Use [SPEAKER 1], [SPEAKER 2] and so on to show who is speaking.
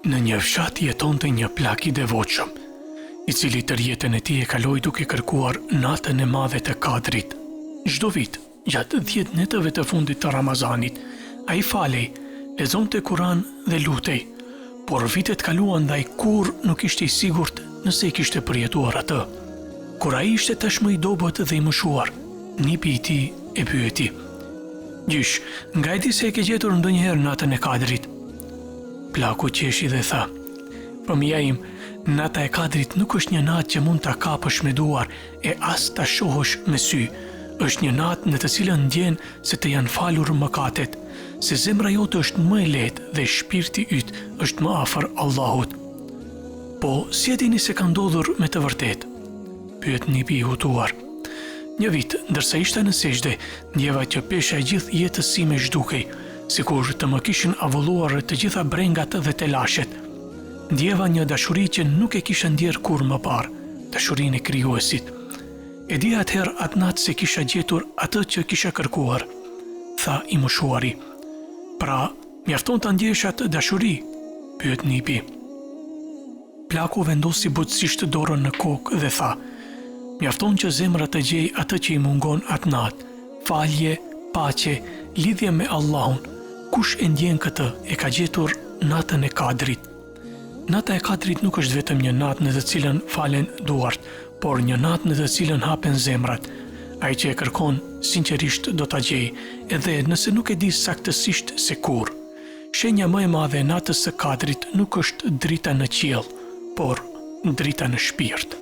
[SPEAKER 1] Në një fshat jetonte një plak i devotshëm, i cili tër jetën e tij e kaloi duke kërkuar natën e madhe të Kadrit. Çdo vit, gjatë 10 netëve të fundit të Ramazanit, ai falej, lexonte Kur'an dhe lutej, por vitet kaluan dhe ai kurrë nuk ishte i sigurt nëse i kishte përjetuar atë. Kur ai ishte tashmë i dobët dhe i moshuar, nipi i tij e pyeti: "Gjysh, nga e di se e ke gjetur ndonjëherë natën e Kadrit?" Plaku qeshi dhe tha: "Fëmija im, nata e Kadrit nuk është një natë që mund ta kapësh me duar e as ta shohësh me sy. Është një natë në të cilën ndjen se të janë falur mëkatet, se zemra jote është më e lehtë dhe shpirti yt është më afër Allahut." "Po, si e dini se ka ndodhur me të vërtetë?" pyet nipi i hutuar. "Një vit, ndërsa ishte në sejdë, ndjeva që pesha e gjithë jetës sime zhdukej, sikur të më kishin avulluar të gjitha brengat dhe telashet. Ndjeva një dashuri që nuk e kisha ndjer kurrë më parë, dashurinë e krijuesit. E di atëherë atë natë se kisha gjetur atë që kisha kërkuar," tha i moshuari. "Pra, mjafton ta ndjesh atë dashuri?" pyet nipi. Plaku vendosi butësisht dorën në kokë dhe tha: "Mjafton që zemra të gjej atë që i mungon atë natë, falje, paqe, lidhje me Allahun. Kush e ndjen këtë e ka gjetur natën e Kadrit." Nata e Kadrit nuk është vetëm një natë në të cilën falen duart, por një natë në të cilën hapen zemrat. Ai që e kërkon sinqerisht do ta gjejë, edhe nëse nuk e di saktësisht se kur. Shenja më e madhe e natës së Kadrit nuk është drita në qiell, por drita në shpirt.